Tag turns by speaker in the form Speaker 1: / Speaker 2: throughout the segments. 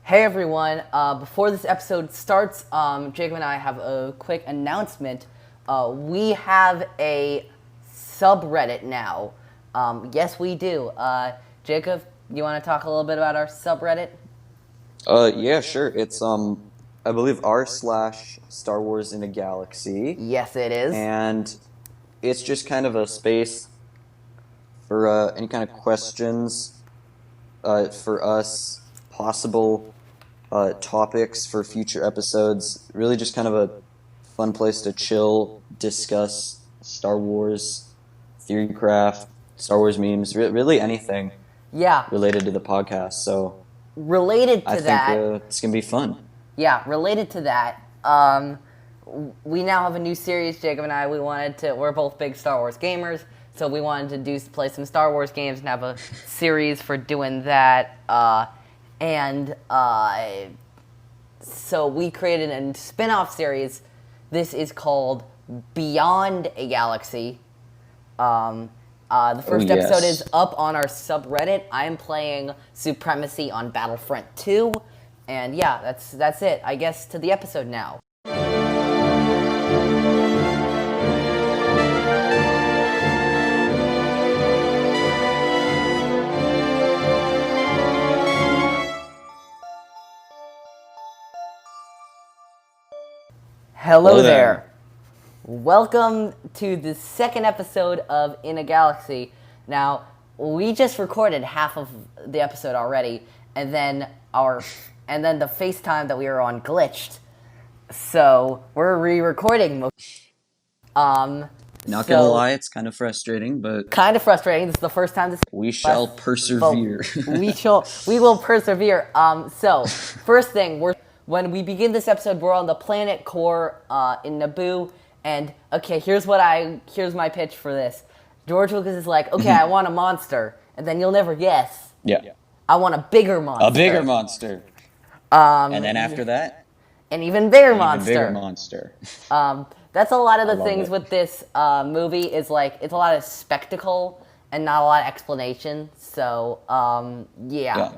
Speaker 1: Hey everyone, before this episode starts, Jacob and I have a quick announcement. We have a subreddit now. Yes, we do. Jacob, you want to talk a little bit about our subreddit?
Speaker 2: Yeah, sure. It's I believe r/Star Wars in a Galaxy,
Speaker 1: Yes, it is.
Speaker 2: and it's just kind of a space for any kind of questions for us, possible topics for future episodes. Really, just kind of a fun place to chill, discuss Star Wars, theorycraft, Star Wars memes, really anything
Speaker 1: Yeah,
Speaker 2: related to the podcast. So
Speaker 1: related
Speaker 2: I
Speaker 1: to
Speaker 2: think
Speaker 1: that,
Speaker 2: it's gonna be fun.
Speaker 1: related to that, we now have a new series, Jacob and I. We're both big Star Wars gamers, so we wanted to play some Star Wars games and have a series for doing that. So we created a spin-off series. This is called Beyond a Galaxy. The first episode is up on our subreddit. I'm playing Supremacy on Battlefront II. And yeah, that's it. I guess to the episode now. Hello there. Welcome to the second episode of In a Galaxy. Now, we just recorded half of the episode already, and then the FaceTime that we were on glitched. So we're re-recording.
Speaker 2: Not gonna lie, it's kind of frustrating, but
Speaker 1: Kind of frustrating. This is the first time this.
Speaker 2: we shall persevere.
Speaker 1: We will persevere. So first thing, when we begin this episode, we're on the planet core in Naboo, and okay, here's my pitch for this. George Lucas is like, okay, I want a monster, and then you'll never guess.
Speaker 2: Yeah.
Speaker 1: I want a bigger monster.
Speaker 2: A bigger monster. And then after that,
Speaker 1: an even bigger
Speaker 2: an
Speaker 1: monster.
Speaker 2: even bigger monster.
Speaker 1: That's a lot of the things
Speaker 2: it.
Speaker 1: with this movie is like it's a lot of spectacle and not a lot of explanation. So yeah.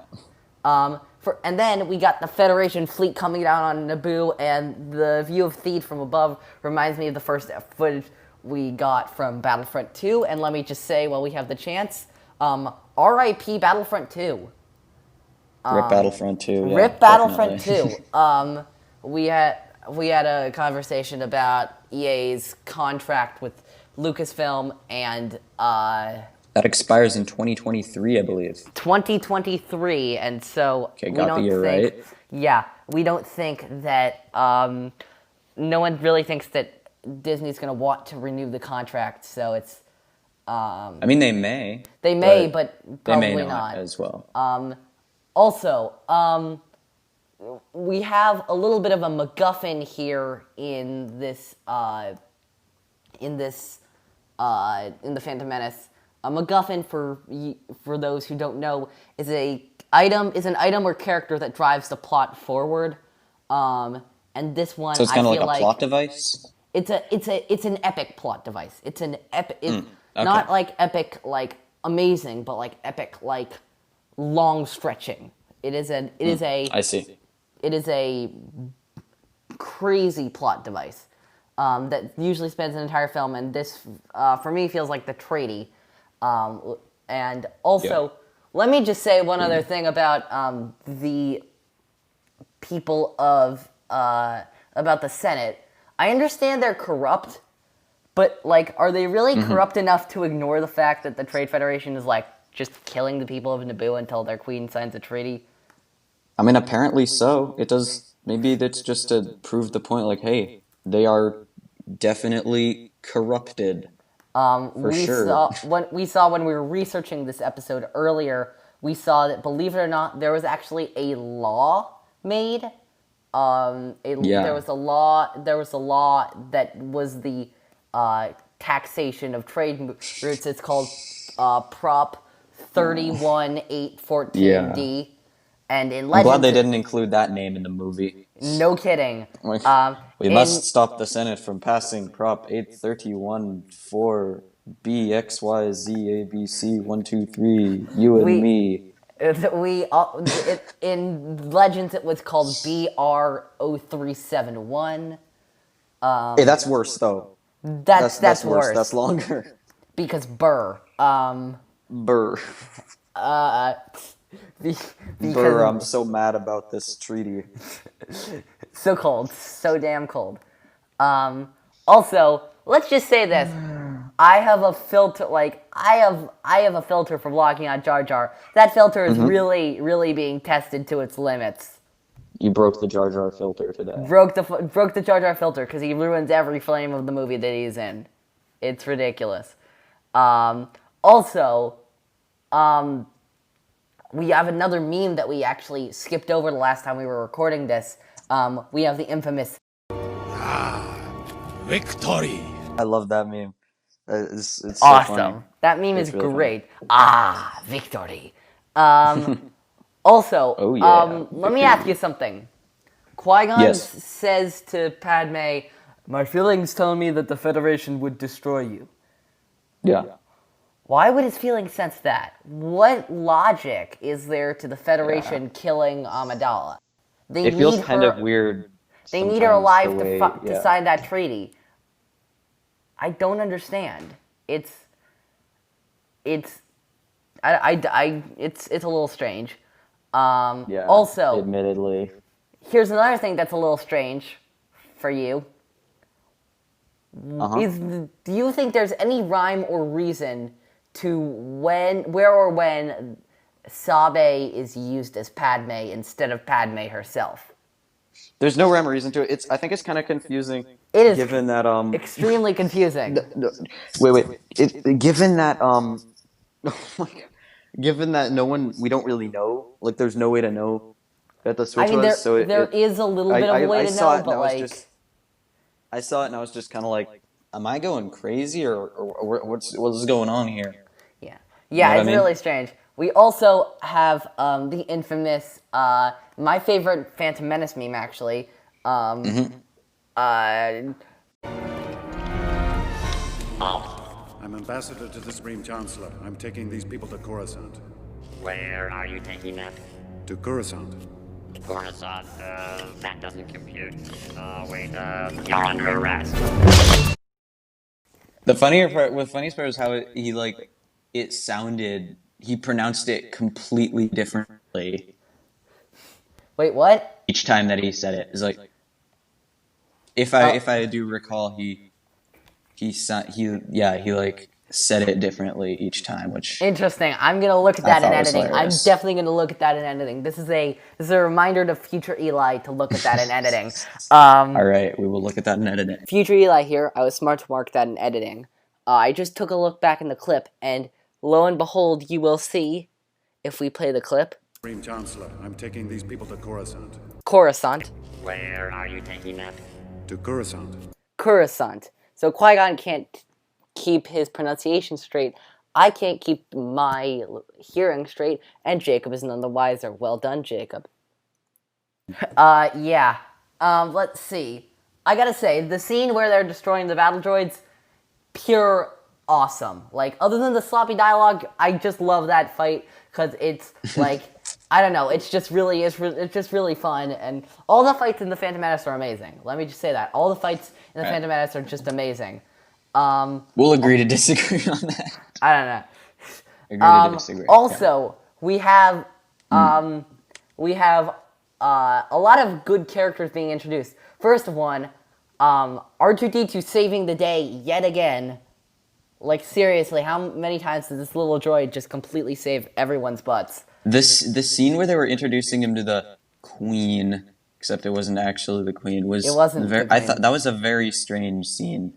Speaker 1: And then we got the Federation fleet coming down on Naboo, and the view of Theed from above reminds me of the first footage we got from Battlefront II. And let me just say, while we have the chance, R.I.P. Battlefront II.
Speaker 2: Rip Battlefront 2. Yeah,
Speaker 1: Rip Battlefront 2. We had a conversation about EA's contract with Lucasfilm, and
Speaker 2: that expires in 2023, I believe.
Speaker 1: 2023, and so
Speaker 2: Okay, got the year right.
Speaker 1: Yeah, we don't think that no one really thinks that Disney's going to want to renew the contract. So it's.
Speaker 2: I mean, they may.
Speaker 1: They may, but probably
Speaker 2: they may
Speaker 1: not
Speaker 2: as well.
Speaker 1: Also, we have a little bit of a MacGuffin here in this in the Phantom Menace. A MacGuffin, for those who don't know, is an item or character that drives the plot forward. And this one,
Speaker 2: So it's kind of like
Speaker 1: a
Speaker 2: plot device.
Speaker 1: It's an epic plot device. It's an epic.
Speaker 2: Okay.
Speaker 1: Not like epic, like amazing, but like epic, like long stretching.
Speaker 2: I see.
Speaker 1: It is a crazy plot device that usually spans an entire film, and this, for me, feels like the tradie. And also, let me just say one other thing about the people about the Senate. I understand they're corrupt, but like, are they really corrupt enough to ignore the fact that the Trade Federation is like just killing the people of Naboo until their queen signs a treaty?
Speaker 2: I mean, apparently so. It does. Maybe that's just to prove the point. Like, hey, they are definitely corrupted. For sure.
Speaker 1: When we were researching this episode earlier, we saw that, believe it or not, there was actually a law made. There was a law that was the taxation of trade routes. It's called Prop 31814D. And in Legends,
Speaker 2: I'm glad they didn't include that name in the movie.
Speaker 1: No kidding.
Speaker 2: We must stop the Senate from passing Prop 831-4 BXYZABC 123 you and me.
Speaker 1: In Legends it was called BR0371.
Speaker 2: Hey, that's worse though.
Speaker 1: That's
Speaker 2: Worse.
Speaker 1: worse
Speaker 2: That's longer.
Speaker 1: because Burr.
Speaker 2: Burr.
Speaker 1: Be-
Speaker 2: Burr, I'm
Speaker 1: because
Speaker 2: so mad about this treaty.
Speaker 1: so cold, so damn cold. Also, let's just say this: I have a filter. Like I have a filter for blocking out Jar Jar. That filter is really being tested to its limits.
Speaker 2: You broke the Jar Jar filter today.
Speaker 1: Broke the Jar Jar filter because he ruins every frame of the movie that he's in. It's ridiculous. Also, we have another meme that we actually skipped over the last time we were recording this. We have the infamous
Speaker 3: Victory!
Speaker 2: I love that meme. It's so
Speaker 1: awesome.
Speaker 2: funny.
Speaker 1: That meme is
Speaker 2: really
Speaker 1: great. Victory. Also,
Speaker 2: Oh, yeah.
Speaker 1: let me ask you something. Qui-Gon
Speaker 2: Yes.
Speaker 1: says to Padme, "My feelings tell me that the Federation would destroy you."
Speaker 2: Yeah.
Speaker 1: Why would his feelings sense that? What logic is there to the Federation killing Amidala?
Speaker 2: It feels kind of weird.
Speaker 1: They need her alive to sign that treaty. I don't understand. It's a little strange.
Speaker 2: Yeah.
Speaker 1: Also,
Speaker 2: admittedly.
Speaker 1: here's another thing that's a little strange for you. Do you think there's any rhyme or reason to where or when Sabe is used as Padme instead of Padme herself?
Speaker 2: There's no rhyme or reason to it. I think it's kind of confusing.
Speaker 1: It is
Speaker 2: given that
Speaker 1: extremely confusing.
Speaker 2: Wait. Given that oh my God. Given that we don't really know. Like, there's no way to know that the switch was. So
Speaker 1: there is a little bit of a way to know, but like,
Speaker 2: I saw it and I was just kind of like, am I going crazy or what's going on here?
Speaker 1: Yeah,
Speaker 2: what
Speaker 1: it's
Speaker 2: I mean?
Speaker 1: really strange. We also have the infamous, my favorite Phantom Menace meme, actually.
Speaker 3: I'm ambassador to the Supreme Chancellor. I'm taking these people to Coruscant.
Speaker 4: Where are you taking them?
Speaker 3: To Coruscant.
Speaker 4: Coruscant, that doesn't compute. Wait, you're under arrest.
Speaker 2: The funniest part is how he pronounced it completely differently
Speaker 1: Wait, what?
Speaker 2: each time that he said it. It's like, if I do recall, he said it differently each time, which
Speaker 1: Interesting. I'm gonna look at that in
Speaker 2: thought was
Speaker 1: editing. I'm
Speaker 2: hilarious.
Speaker 1: definitely gonna look at that in editing. This is a reminder to future Eli to look at that in editing.
Speaker 2: all right, we will look at that in editing.
Speaker 1: Future Eli here. I was smart to mark that in editing. I just took a look back in the clip, and lo and behold, you will see if we play the clip.
Speaker 3: Supreme Chancellor, I'm taking these people to Coruscant.
Speaker 1: Coruscant.
Speaker 4: Where are you taking them?
Speaker 3: To Coruscant.
Speaker 1: Coruscant. So Qui-Gon can't keep his pronunciation straight. I can't keep my hearing straight, and Jacob is none the wiser. Well done, Jacob. Yeah. Let's see. I gotta say, the scene where they're destroying the battle droids, pure awesome. Like, other than the sloppy dialogue, I just love that fight, because it's, like, I don't know, it's just really fun, and all the fights in the Phantom Menace are amazing. Let me just say that. All the fights in the Phantom Menace are just amazing.
Speaker 2: We'll agree to disagree on that.
Speaker 1: I don't know.
Speaker 2: Agree to disagree.
Speaker 1: Also, we have a lot of good characters being introduced. First one, R2-D2 saving the day yet again. Like, seriously, how many times did this little droid just completely save everyone's butts?
Speaker 2: The scene where they were introducing him to the Queen, except it wasn't actually the Queen, was
Speaker 1: It wasn't the
Speaker 2: I
Speaker 1: Queen.
Speaker 2: thought that was a very strange scene.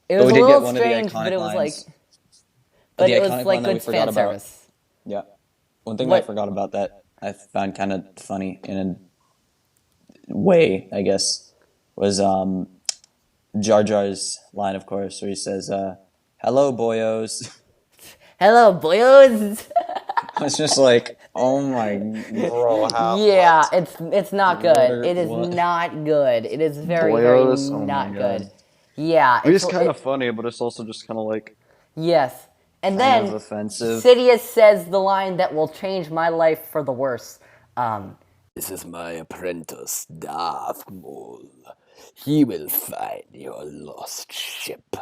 Speaker 1: It was
Speaker 2: we
Speaker 1: a
Speaker 2: did get
Speaker 1: little
Speaker 2: one of the
Speaker 1: strange,
Speaker 2: iconic
Speaker 1: but it was
Speaker 2: lines.
Speaker 1: like, but
Speaker 2: The
Speaker 1: it was
Speaker 2: iconic
Speaker 1: like
Speaker 2: line that we
Speaker 1: good
Speaker 2: forgot
Speaker 1: fan
Speaker 2: about.
Speaker 1: service.
Speaker 2: Yeah. One thing
Speaker 1: What-
Speaker 2: I forgot about that I found kind of funny in a way, I guess, was Jar Jar's line, of course, where he says, "Hello, boyos."
Speaker 1: Hello, boyos.
Speaker 2: It's just like, oh my, bro, how?
Speaker 1: Yeah,
Speaker 2: what?
Speaker 1: it's not good.
Speaker 2: What-
Speaker 1: It is
Speaker 2: what?
Speaker 1: not good. It is very,
Speaker 2: Boyos?
Speaker 1: very
Speaker 2: Oh my
Speaker 1: not
Speaker 2: God.
Speaker 1: good. Yeah,
Speaker 2: It's kind of funny, but it's also just kind of like,
Speaker 1: yes. And
Speaker 2: kind
Speaker 1: then
Speaker 2: of offensive.
Speaker 1: Sidious says the line that will change my life for the worse.
Speaker 5: This is my apprentice, Darth Maul. He will find your lost ship.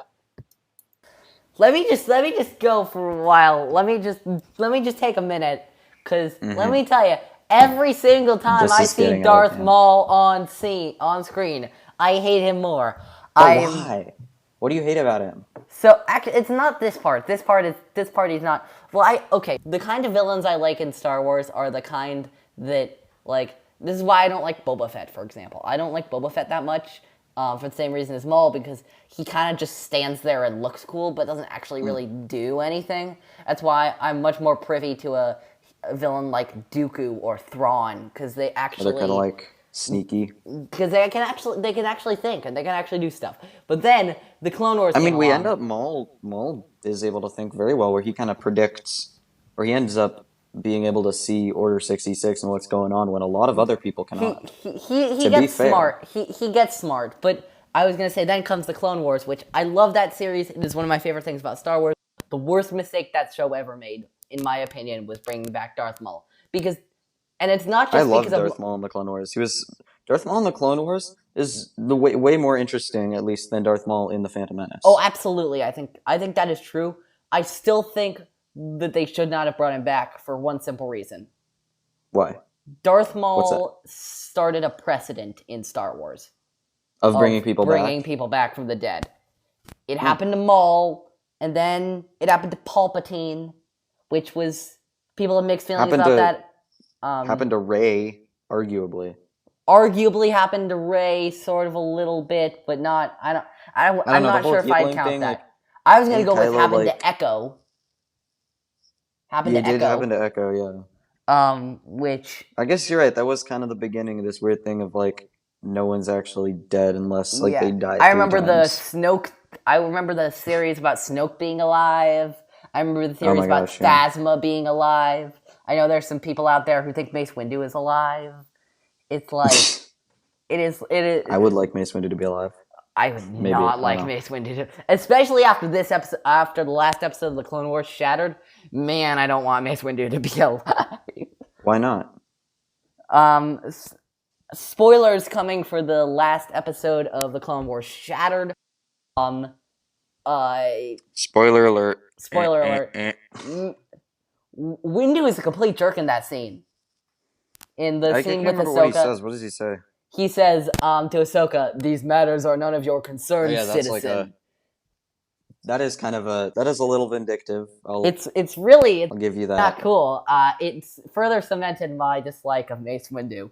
Speaker 1: Let me just go for a while. Let me just take a minute, because let me tell you, every single time
Speaker 2: This
Speaker 1: I
Speaker 2: is
Speaker 1: see
Speaker 2: getting out of
Speaker 1: Darth
Speaker 2: hand.
Speaker 1: Maul on screen, I hate him more.
Speaker 2: But why? What do you hate about him?
Speaker 1: So actually, it's not this part. This part is not. Well, okay. The kind of villains I like in Star Wars are the kind that, like, this is why I don't like Boba Fett, for example. I don't like Boba Fett that much, for the same reason as Maul, because he kind of just stands there and looks cool, but doesn't actually really do anything. That's why I'm much more privy to a villain like Dooku or Thrawn, because they actually
Speaker 2: They're kind of like sneaky.
Speaker 1: because they can actually think and they can actually do stuff. But then the Clone Wars.
Speaker 2: I mean,
Speaker 1: came
Speaker 2: we
Speaker 1: along.
Speaker 2: end up Maul is able to think very well, where he kind of predicts, or he ends up being able to see Order 66 and what's going on when a lot of other people cannot.
Speaker 1: He
Speaker 2: To be
Speaker 1: gets
Speaker 2: fair.
Speaker 1: smart. He gets smart. But I was gonna say, then comes the Clone Wars, which I love that series. It is one of my favorite things about Star Wars. The worst mistake that show ever made, in my opinion, was bringing back Darth Maul, because, and it's not just
Speaker 2: I love
Speaker 1: because
Speaker 2: Darth
Speaker 1: of.
Speaker 2: Maul in the Clone Wars. Darth Maul in the Clone Wars is the way more interesting, at least, than Darth Maul in the Phantom Menace.
Speaker 1: Oh, absolutely. I think that is true. I still think that they should not have brought him back for one simple reason.
Speaker 2: Why?
Speaker 1: Darth
Speaker 2: What's
Speaker 1: Maul started a precedent in Star Wars.
Speaker 2: Of bringing people
Speaker 1: bringing
Speaker 2: back.
Speaker 1: people back from the dead. It happened to Maul, and then it happened to Palpatine, which was, people have mixed feelings about that.
Speaker 2: Happened to Rey, arguably.
Speaker 1: Arguably happened to Rey, sort of a little bit, but not. I'm
Speaker 2: know,
Speaker 1: not
Speaker 2: the
Speaker 1: sure
Speaker 2: whole
Speaker 1: if I'd
Speaker 2: Heatling
Speaker 1: count
Speaker 2: thing,
Speaker 1: that.
Speaker 2: like,
Speaker 1: I was gonna
Speaker 2: and
Speaker 1: go with
Speaker 2: Kylo,
Speaker 1: happened
Speaker 2: like-
Speaker 1: to Echo. Happened
Speaker 2: You
Speaker 1: to
Speaker 2: did
Speaker 1: Echo.
Speaker 2: happen to Echo, yeah.
Speaker 1: Which
Speaker 2: I guess you're right. That was kind of the beginning of this weird thing of, like, no one's actually dead unless, like, they die
Speaker 1: I
Speaker 2: 3
Speaker 1: remember
Speaker 2: times.
Speaker 1: I remember the series about Snoke being alive. I remember the
Speaker 2: Oh my
Speaker 1: series about
Speaker 2: gosh, yeah.
Speaker 1: Phasma being alive. I know there's some people out there who think Mace Windu is alive. It's like it is.
Speaker 2: I would like Mace Windu to be alive.
Speaker 1: I would
Speaker 2: Maybe,
Speaker 1: not
Speaker 2: I
Speaker 1: like
Speaker 2: don't know.
Speaker 1: Mace Windu, especially after this episode, after the last episode of the Clone Wars Shattered. Man, I don't want Mace Windu to be alive.
Speaker 2: Why not?
Speaker 1: Spoilers coming for the last episode of the Clone Wars Shattered.
Speaker 2: Spoiler alert.
Speaker 1: Spoiler alert. Windu is a complete jerk in that scene. In the
Speaker 2: I
Speaker 1: scene
Speaker 2: can't
Speaker 1: with
Speaker 2: remember what he
Speaker 1: Ahsoka,
Speaker 2: says. What does he say?
Speaker 1: he says to Ahsoka, "These matters are none of your concern,
Speaker 2: Oh, yeah, that's
Speaker 1: citizen."
Speaker 2: that is a little vindictive.
Speaker 1: It's really
Speaker 2: I'll give you that.
Speaker 1: not cool. It's further cemented my dislike of Mace Windu.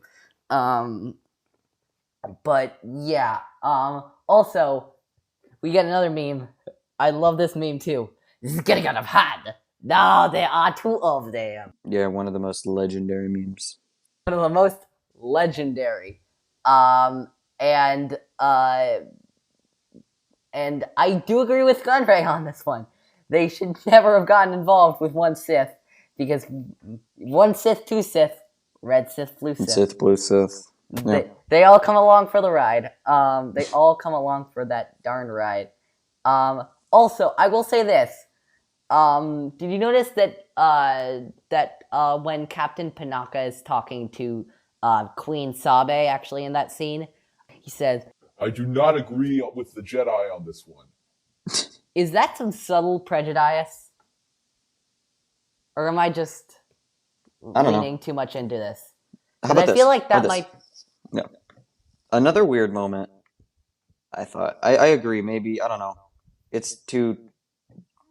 Speaker 1: But yeah. Also, we get another meme. I love this meme too. This is getting out of hand. No, there are 2 of them.
Speaker 2: Yeah, one of the most legendary memes.
Speaker 1: One of the most legendary. And I do agree with Gunray on this one. They should never have gotten involved with one Sith, because one Sith, 2 Sith, red Sith, blue Sith.
Speaker 2: Sith, blue Sith. Yeah.
Speaker 1: They all come along for the ride. They all come along for that darn ride. Also, I will say this. Did you notice that when Captain Panaka is talking to Queen Sabe, actually in that scene, he says,
Speaker 6: I do not agree with the Jedi on this one.
Speaker 1: "Is that some subtle prejudice, or am I just
Speaker 2: I don't know.
Speaker 1: leaning too much into this?"
Speaker 2: How
Speaker 1: 'Cause
Speaker 2: about
Speaker 1: I
Speaker 2: this?
Speaker 1: feel like
Speaker 2: How
Speaker 1: that
Speaker 2: about
Speaker 1: might.
Speaker 2: this? Yeah. Another weird moment. I thought. I agree. Maybe, I don't know. It's too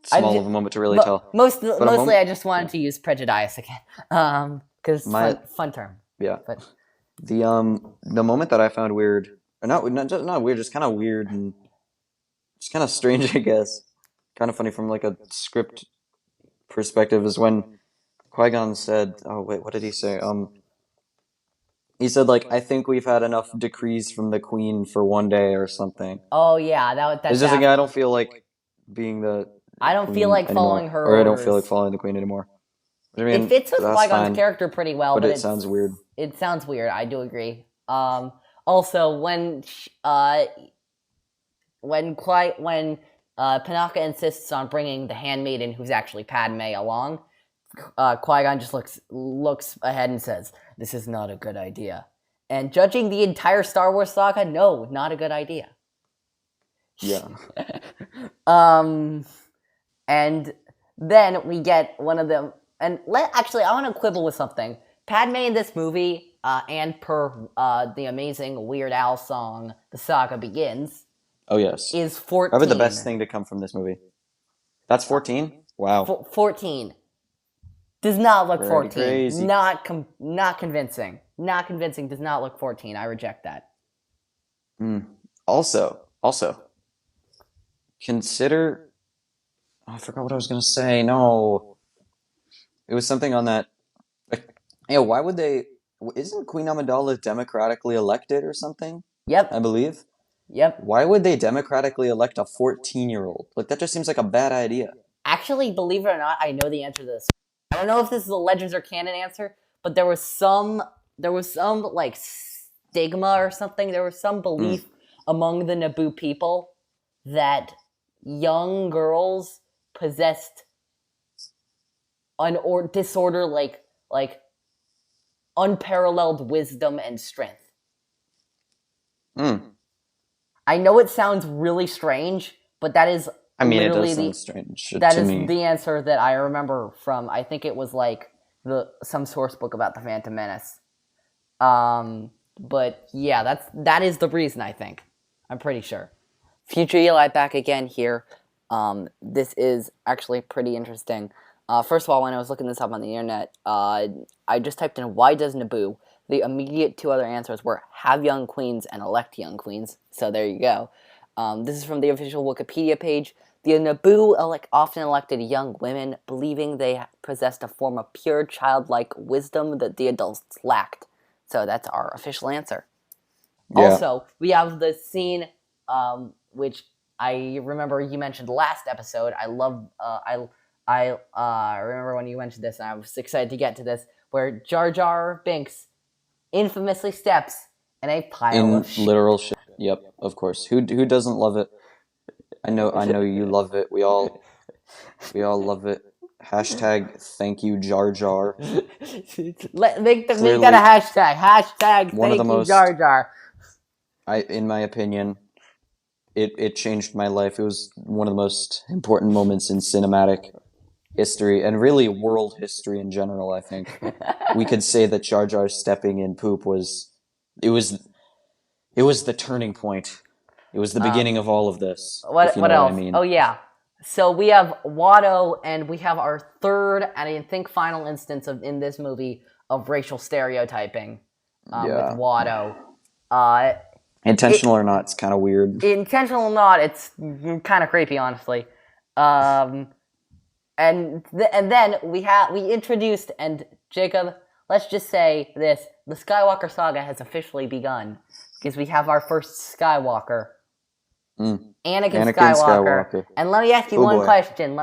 Speaker 2: small of a moment to really tell.
Speaker 1: Mostly,
Speaker 2: moment-
Speaker 1: I just wanted to use prejudice again, because fun term.
Speaker 2: Yeah.
Speaker 1: But
Speaker 2: The moment that I found weird, or not weird, just kind of weird and just kind of strange, I guess. Kind of funny from like a script perspective, is when Qui-Gon said, "Oh wait, what did he say?" He said, like, "I think we've had enough decrees from the Queen for one day," or something.
Speaker 1: oh yeah, that's
Speaker 2: It's just like, I don't feel like being the
Speaker 1: I don't feel
Speaker 2: Queen
Speaker 1: like
Speaker 2: anymore,
Speaker 1: following her
Speaker 2: or I don't feel like
Speaker 1: orders.
Speaker 2: following the Queen anymore. I mean,
Speaker 1: It fits with
Speaker 2: that's
Speaker 1: Qui-Gon's
Speaker 2: fine,
Speaker 1: character pretty well,
Speaker 2: but
Speaker 1: but
Speaker 2: it sounds weird.
Speaker 1: It sounds weird. I do agree. Also, when Panaka insists on bringing the handmaiden, who's actually Padme, along. Qui-Gon just looks ahead and says, "This is not a good idea." And judging the entire Star Wars saga, no, not a good idea.
Speaker 2: Yeah.
Speaker 1: And then we get one of them. And actually, I want to quibble with something. Padme in this movie, and per the amazing Weird Al song, "The Saga Begins,"
Speaker 2: Oh, yes.
Speaker 1: is 14.
Speaker 2: Probably the best thing to come from this movie. That's 14? Wow.
Speaker 1: 14. Does not look
Speaker 2: Pretty
Speaker 1: 14.
Speaker 2: crazy.
Speaker 1: Not convincing. Not convincing. Does not look 14. I reject that.
Speaker 2: Also, consider... Oh, I forgot what I was going to say. No. It was something on that... why would they... Isn't Queen Amidala democratically elected or something?
Speaker 1: Yep.
Speaker 2: I believe.
Speaker 1: Yep.
Speaker 2: Why would they democratically elect a 14-year-old? Like, that just seems like a bad idea.
Speaker 1: Actually, believe it or not, I know the answer to this. I don't know if this is a Legends or canon answer, but there was some like stigma or something. There was some belief among the Naboo people that young girls possessed disorder like unparalleled wisdom and strength. I know it sounds really strange, but that is
Speaker 2: It
Speaker 1: literally
Speaker 2: does sound strange
Speaker 1: that
Speaker 2: to
Speaker 1: is
Speaker 2: me.
Speaker 1: the answer that I remember from, I think it was like some source book about the Phantom Menace. But yeah, that is the reason, I think. I'm pretty sure. Future Eli back again here. This is actually pretty interesting. First of all, when I was looking this up on the internet, I just typed in, "Why does Naboo?" The immediate two other answers were have young queens and elect young queens. So there you go. This is from the official Wikipedia page. The Naboo often elected young women, believing they possessed a form of pure childlike wisdom that the adults lacked. So that's our official answer.
Speaker 2: Yeah.
Speaker 1: Also, we have the scene, which I remember you mentioned last episode. I love. I remember when you mentioned this, and I was excited to get to this, where Jar Jar Binks infamously steps in a pile of shit.
Speaker 2: Literal shit. Yep, of course. Who doesn't love it? I know you love it. We all love it. Hashtag thank you Jar Jar.
Speaker 1: Make that a hashtag. Hashtag
Speaker 2: One of
Speaker 1: thank
Speaker 2: the
Speaker 1: you
Speaker 2: most-
Speaker 1: Jar Jar.
Speaker 2: In my opinion, it changed my life. It was one of the most important moments in cinematic history and really world history in general. I think we could say that Jar Jar stepping in poop was the turning point. It was the beginning of all of this.
Speaker 1: What
Speaker 2: know
Speaker 1: else?
Speaker 2: I mean.
Speaker 1: Oh yeah. So we have Watto, and we have our third and I think final instance in this movie of racial stereotyping with Watto.
Speaker 2: Intentional or not, it's kind of weird.
Speaker 1: Intentional or not, it's kind of creepy, honestly. And then we introduced, and Jacob, let's just say this: the Skywalker saga has officially begun because we have our first Skywalker, Anakin Skywalker. And let me ask you one question.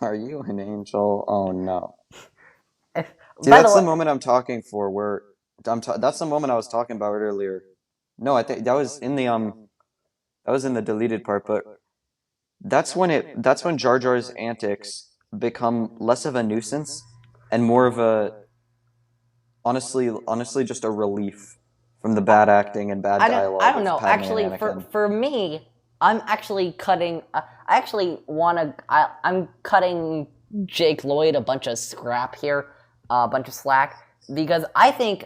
Speaker 2: Are you an angel? Oh no. See,
Speaker 1: By
Speaker 2: that's
Speaker 1: the
Speaker 2: the moment I'm talking for. Where that's the moment I was talking about earlier. No, I think that was in the deleted part. But that's when Jar Jar's antics become less of a nuisance and more of a honestly just a relief from the bad acting and bad dialogue.
Speaker 1: I don't know.
Speaker 2: Padme
Speaker 1: Actually,
Speaker 2: and Anakin.
Speaker 1: for me, I'm actually cutting. I'm cutting Jake Lloyd a bunch of scrap here, a bunch of slack, because I think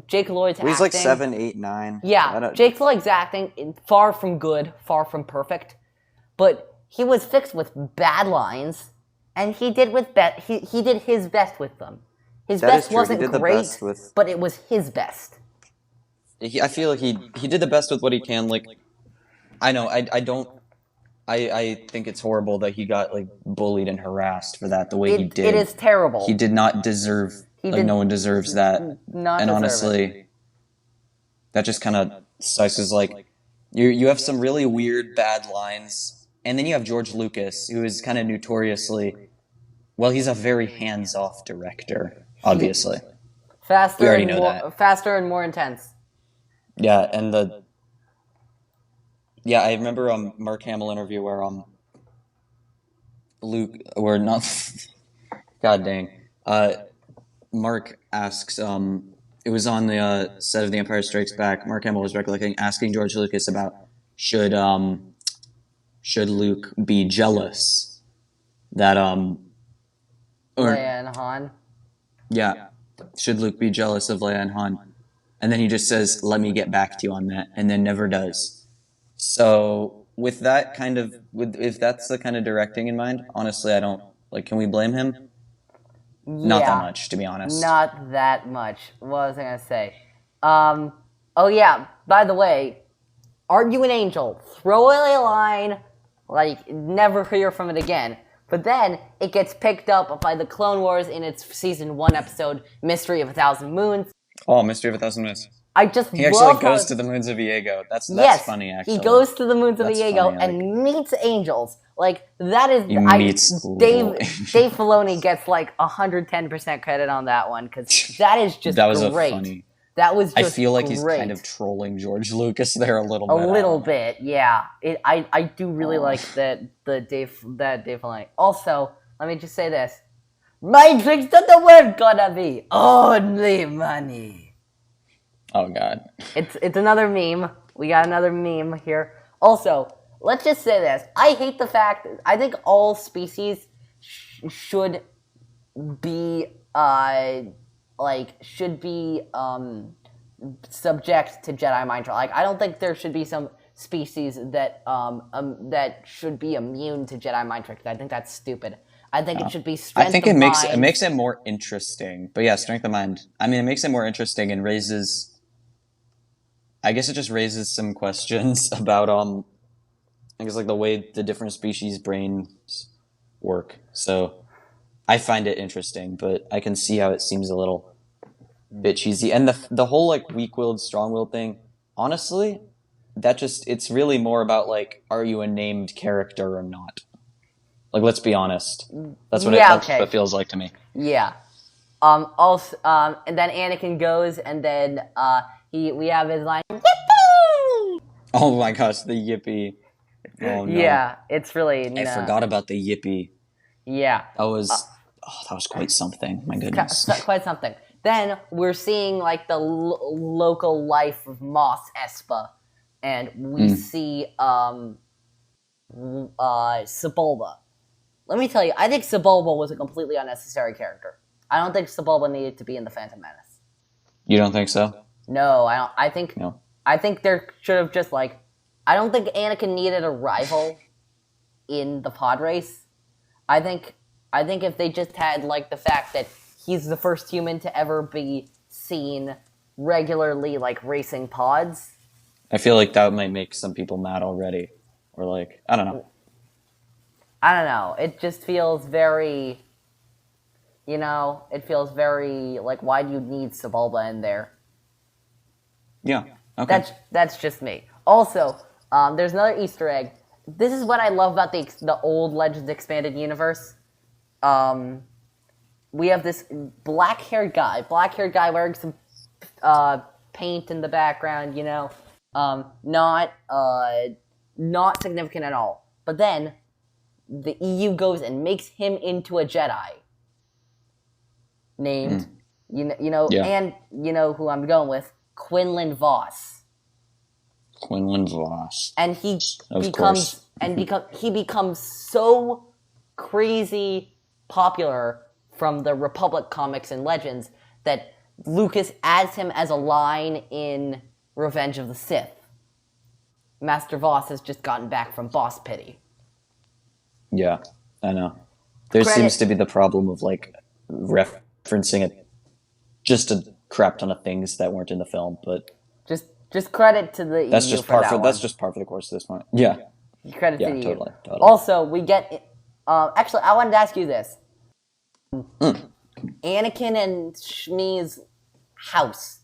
Speaker 1: Jake Lloyd's acting.
Speaker 2: He's like 7, 8, 9.
Speaker 1: Yeah, Jake Lloyd's acting far from good, far from perfect, but he was fixed with bad lines, and he did he did his best with them. His best wasn't great, but it was his best.
Speaker 2: I feel like he did the best with what he can. Like, I know, I think it's horrible that he got bullied and harassed for that the way he did.
Speaker 1: It is terrible.
Speaker 2: He did not deserve. No one deserves that. And honestly, that just kind of sucks. Is you have some really weird bad lines, and then you have George Lucas, who is kind of notoriously, well, he's a very hands-off director. Obviously,
Speaker 1: Faster
Speaker 2: we already
Speaker 1: and
Speaker 2: know
Speaker 1: more,
Speaker 2: that.
Speaker 1: Faster and more intense.
Speaker 2: Yeah, and Yeah, I remember Mark Hamill interview where Luke or not God dang. Mark asks it was on the set of The Empire Strikes Back. Mark Hamill was recollecting asking George Lucas about should Luke be jealous that or
Speaker 1: Leia and Han.
Speaker 2: yeah, should Luke be jealous of Leia and Han? And then he just says, "Let me get back to you on that," and then never does. So with that kind of, if that's the kind of directing in mind, honestly, I don't like. Can we blame him? Not that
Speaker 1: Yeah.
Speaker 2: much, to be honest.
Speaker 1: Not that much. What was I gonna say? Oh yeah. By the way, aren't you an angel? Throw away a line, like never hear from it again. But then it gets picked up by the Clone Wars in its season 1 episode, "Mystery of a Thousand Moons."
Speaker 2: Oh, Mystery of a Thousand Moons.
Speaker 1: I just
Speaker 2: He actually
Speaker 1: love
Speaker 2: goes
Speaker 1: how,
Speaker 2: to the moons of Viego. That's
Speaker 1: yes,
Speaker 2: funny, actually.
Speaker 1: he goes to the moons of
Speaker 2: That's
Speaker 1: Viego
Speaker 2: funny,
Speaker 1: and meets angels. Like that is
Speaker 2: He meets
Speaker 1: Dave
Speaker 2: little
Speaker 1: Filoni gets like 110% credit on that one because that is just
Speaker 2: that was
Speaker 1: great.
Speaker 2: funny.
Speaker 1: That was just
Speaker 2: I feel like
Speaker 1: great.
Speaker 2: he's kind of trolling George Lucas there a little
Speaker 1: A
Speaker 2: bit.
Speaker 1: little bit, yeah. I do really like that Dave Filoni. Also, let me just say this: my drinks to the world gonna be only money.
Speaker 2: Oh god.
Speaker 1: It's another meme. We got another meme here. Also, let's just say this: I hate the fact. I think all species should be subject to Jedi mind trial. Like, I don't think there should be some species that that should be immune to Jedi mind tricks. I think that's stupid. I think it should be strength.
Speaker 2: I think
Speaker 1: of
Speaker 2: it
Speaker 1: mind.
Speaker 2: makes it more interesting. But yeah, strength of mind. I mean, it makes it more interesting and raises. I guess it just raises some questions about I guess like the way the different species' brains work. So I find it interesting, but I can see how it seems a little bit cheesy. And the whole like weak-willed, strong-willed thing, honestly, it's really more about like, are you a named character or not? Like, let's be honest. That's what that's what it feels like to me.
Speaker 1: Yeah. Also, and then Anakin goes, and then we have his line. Yippee!
Speaker 2: Oh my gosh, the yippee! Oh no.
Speaker 1: Yeah, it's really.
Speaker 2: I forgot about the yippee.
Speaker 1: Yeah.
Speaker 2: That was quite something. My goodness.
Speaker 1: Quite something. Then we're seeing like the local life of Mos Espa, and we see Sebulba. Let me tell you, I think Sebulba was a completely unnecessary character. I don't think Sebulba needed to be in the Phantom Menace.
Speaker 2: You don't think so?
Speaker 1: No, I don't. I think
Speaker 2: No.
Speaker 1: I think there should have just like. I don't think Anakin needed a rival in the pod race. I think if they just had like the fact that he's the first human to ever be seen regularly like racing pods.
Speaker 2: I feel like that might make some people mad already, or like I don't know.
Speaker 1: I don't know. It just feels very. It feels very like, why do you need Sebulba in there?
Speaker 2: Yeah. Okay.
Speaker 1: That's just me. Also, there's another Easter egg. This is what I love about the old Legends Expanded Universe. We have this black-haired guy wearing some paint in the background, not significant at all. But then the EU goes and makes him into a Jedi. Named,
Speaker 2: Yeah.
Speaker 1: and you know who I'm going with, Quinlan Voss.
Speaker 2: Quinlan Voss.
Speaker 1: And he
Speaker 2: course.
Speaker 1: becomes so crazy popular from the Republic comics and Legends that Lucas adds him as a line in Revenge of the Sith. Master Voss has just gotten back from boss pity.
Speaker 2: Yeah, I know. There seems to be the problem of like referencing it just a crap ton of things that weren't in the film, but
Speaker 1: just credit to the
Speaker 2: that's
Speaker 1: EU
Speaker 2: just
Speaker 1: for
Speaker 2: par
Speaker 1: that
Speaker 2: for
Speaker 1: one.
Speaker 2: that's just par for the course at this point. Yeah.
Speaker 1: Credit to the
Speaker 2: totally,
Speaker 1: EU.
Speaker 2: totally.
Speaker 1: Also, we get actually I wanted to ask you this. Anakin and Shmi's house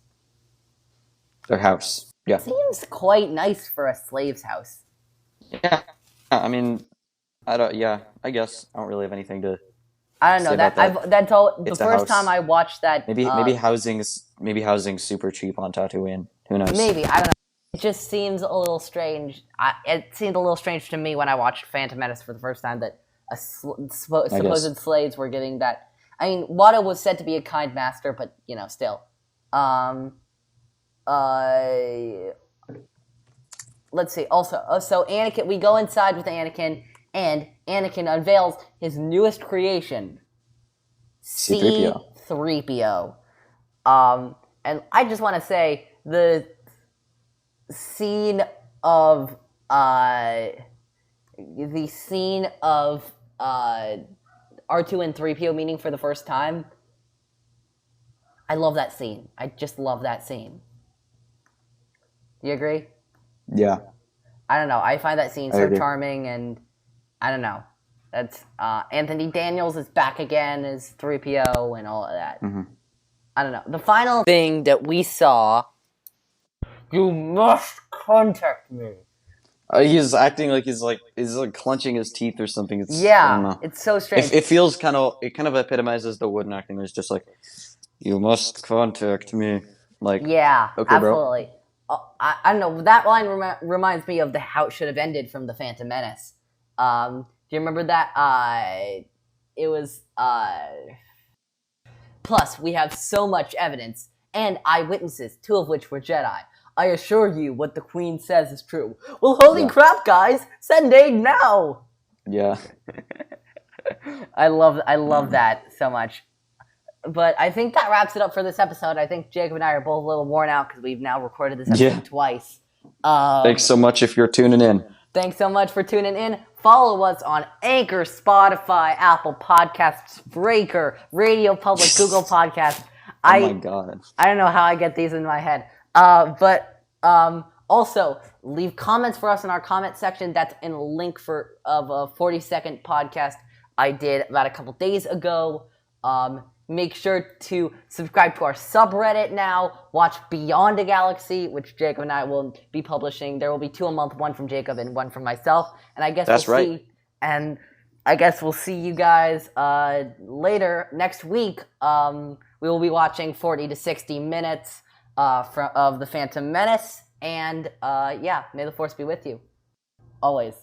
Speaker 2: Their house. Yeah.
Speaker 1: seems quite nice for a slave's house.
Speaker 2: Yeah. I mean, I guess I don't really have anything to
Speaker 1: I don't know
Speaker 2: say
Speaker 1: that.
Speaker 2: about that.
Speaker 1: That's all. The
Speaker 2: It's a
Speaker 1: first
Speaker 2: house.
Speaker 1: time I watched that,
Speaker 2: maybe housing's super cheap on Tatooine. Who knows?
Speaker 1: maybe I don't know. It just seems a little strange. It seemed a little strange to me when I watched Phantom Menace for the first time that supposed slaves were getting that. I mean, Watto was said to be a kind master, but, still. Let's see. Also, so Anakin, we go inside with Anakin, and Anakin unveils his newest creation, C-3PO. And I just want to say the scene of R2 and 3PO meeting for the first time. I love that scene. I just love that scene. You agree?
Speaker 2: Yeah.
Speaker 1: I don't know. I find that scene so charming, and I don't know. That's Anthony Daniels is back again as 3PO and all of that.
Speaker 2: Mm-hmm.
Speaker 1: I don't know. The final thing that we saw. You must contact me.
Speaker 2: He's acting like he's clenching his teeth or something. I don't know.
Speaker 1: It's so strange.
Speaker 2: It feels kind of epitomizes the wooden acting. It's just like, you must contact me. Like,
Speaker 1: yeah,
Speaker 2: okay,
Speaker 1: absolutely. I don't know. That line reminds me of how it should have ended from the Phantom Menace. Do you remember that? It was. Plus, we have so much evidence and eyewitnesses, 2 of which were Jedi. I assure you, what the Queen says is true. Well, holy crap, guys! Send aid now.
Speaker 2: Yeah.
Speaker 1: I love that so much. But I think that wraps it up for this episode. I think Jacob and I are both a little worn out because we've now recorded this episode twice.
Speaker 2: Thanks so much if you're tuning in.
Speaker 1: Thanks so much for tuning in. Follow us on Anchor, Spotify, Apple Podcasts, Breaker, Radio Public, Google Podcasts.
Speaker 2: Oh my God.
Speaker 1: I don't know how I get these in my head. But also, leave comments for us in our comment section. That's in a link of a 40-second podcast I did about a couple days ago. Make sure to subscribe to our subreddit now. Watch Beyond a Galaxy, which Jacob and I will be publishing. There will be 2 a month, 1 from Jacob and 1 from myself. And I guess we'll see you guys later next week. We will be watching 40 to 60 minutes of the Phantom Menace. And may the Force be with you. Always.